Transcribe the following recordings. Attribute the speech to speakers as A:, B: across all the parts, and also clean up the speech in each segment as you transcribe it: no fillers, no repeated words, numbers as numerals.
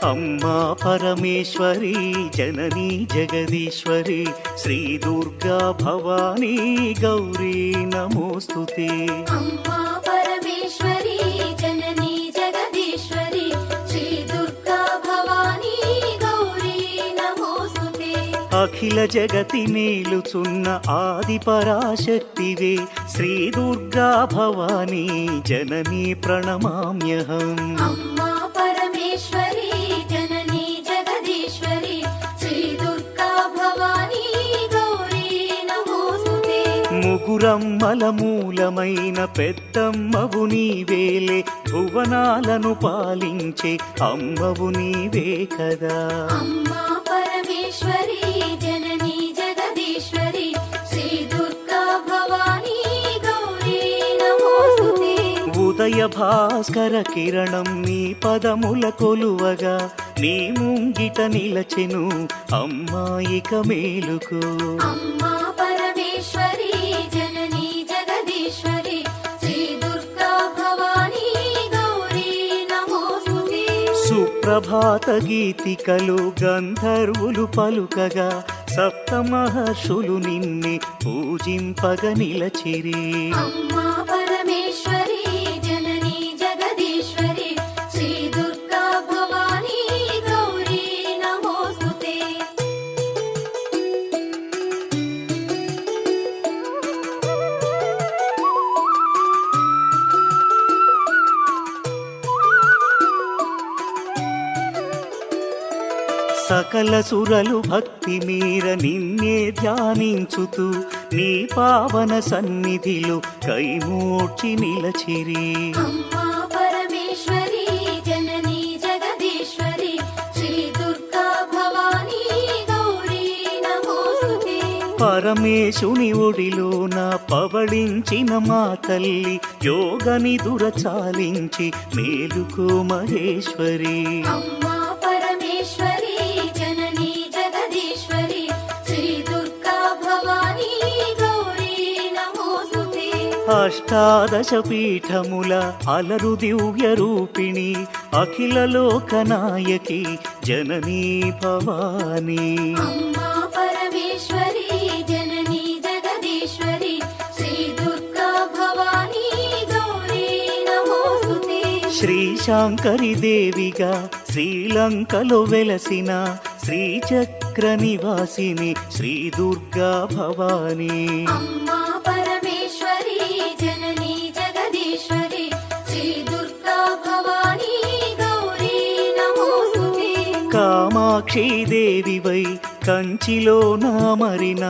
A: अम्मा परमेश्वरी जननी जगदीश्वरी श्री दुर्गा भवानी गौरी नमोस्तुते।
B: अम्मा परमेश्वरी जननी जगदीश्वरी श्री दुर्गा भवानी गौरी नमोस्तुते।
A: अखिल जगति मेलुचुन्न आदि पराशक्तिवे श्री दुर्गा भवानी जननी प्रणमाम्यहम्।
B: अम्मा परमेश्वरी जननी जगदीश्वरी श्री दुर्गा भवानी गौरी नमोस्तुते।
A: ముగురమ్మల మూలమైన పెద్దమ్మవు నీవేలే భువనాలను పాలించే అమ్మవు నీవే కదా।
B: अम्मा परमेश्वरी जननी जगदीश्वरी श्री दुर्गा भवानी गौरी नमोस्तुते।
A: ఉదయ భాస్కర కిరణం నీ పదముల కొలువగా నీ ముంగిట నిలచెను అమ్మాయిక మేలుకు।
B: अम्मा परमेश्वरी जननी जगदीश्वरी श्री दुर्गा भवानी गौरी नमोस्तुते।
A: సుప్రభాత గీతికలు గంధర్వులు పలుకగా సప్త మహర్షులు నిన్నే పూజింపగ నిలచిరి।
B: अम्मा परमेश्वरी जननी जगदीश्वरी श्री दुर्गा भवानी गौरी नमोस्तुते।
A: సకల సురలు భక్తి మీర నిన్నే ధ్యానించుతూ నీ పావన సన్నిధిలో కైమూర్చి నిలచిరి।
B: अम्मा परमेश्वरी जननी जगदीश्वरी श्री दुर्गा भवानी गौरी नमोस्तुते।
A: పరమేశుని ఒడిలోన పవళించిన మా తల్లి యోగ నిదుర చాలించి మేలుకో మహేశ్వరి।
B: अम्मा परमेश्वरी जननी जगदीश्वरी श्री दुर्गा भवानी गौरी नमोस्तुते।
A: అష్టాదశ పీఠముల అలరు దివ్య రూపిణి అఖిల లోకనాయకి జననీ భవానీ।
B: अम्मा परमेश्वरी जननी जगदीश्वरी श्री दुर्गा भवानी गौरी नमोस्तुते।
A: శ్రీశాంకరి దేవిగా శ్రీలంకలో వెలసిన శ్రీచక్ర నివాసిని శ్రీ దుర్గా భవానీ।
B: अम्मा परमेश्वरी जननी जगदीश्वरी श्री दुर्गा भवानी गौरी नमोस्तुते।
A: కామాక్షి దేవివై కంచిలో నామరిన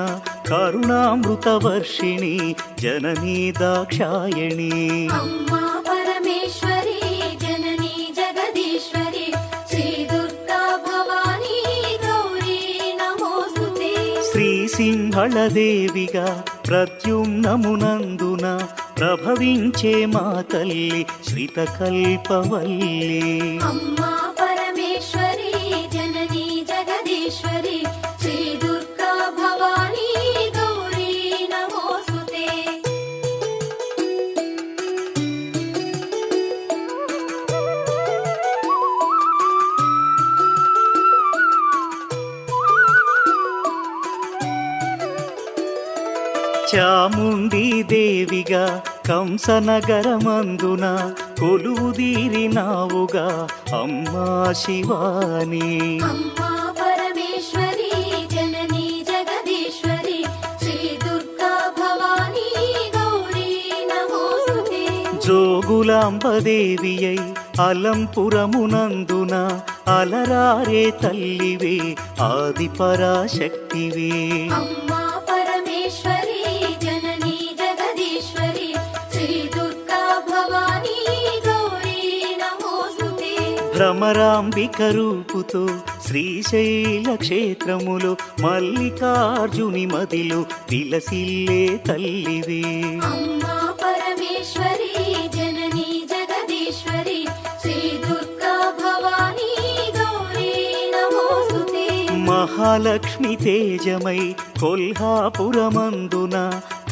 A: కరుణామృత వర్షిణి జననీ దాక్షాయణి।
B: अम्मा परमेश्वरी जननी जगदीश्वरी श्री दुर्गा भवानी गौरी नमोस्तुते।
A: శ్రీ సింహళ దేవిగా ప్రద్యుమ్నమునందున ప్రభవించే మా తల్లి శ్రితకల్పవల్లి।
B: अम्मा परमेश्वरी जननी जगदीश्वरी श्री दुर्गा भवानी गौरी नमोस्तुते।
A: చాముండి దేవిగా కంసనగరమందున కొలువుదీరినావుగా అమ్మా శివాని।
B: अम्मा परमेश्वरी जननी जगदीश्वरी श्री दुर्गा भवानी गौरी नमोस्तुते।
A: జోగులాంబదేవియై అలంపురమునందున అలరారే తల్లివే ఆది పరాశక్తివే।
B: अम्मा परमेश्वरी जननी जगदीश्वरी श्री दुर्गा भवानी गौरी नमोस्तुते।
A: భ్రమరాంబిక రూపుతో శ్రీశైల క్షేత్రములో మల్లికార్జుని మదిలో విలసిల్లే తల్లివే।
B: अम्मा परमेश्वरी जननी जगदीश्वरी श्री दुर्गा भवानी गौरी नमोस्तुते।
A: మహాలక్ష్మి తేజమై కొల్హాపురమందున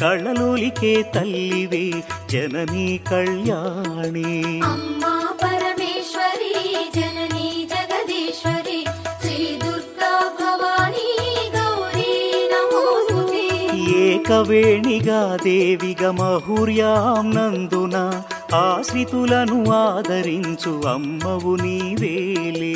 A: కళ్ళలోలికే తల్లివే జననీ కళ్యాణి।
B: अम्मा परमेश्वरी जननी जगदीश्वरी
A: ఏకవేణిగా దేవిగా మహుర్యాం నందున ఆశ్రితులను ఆదరించు అమ్మవు నీవేలే.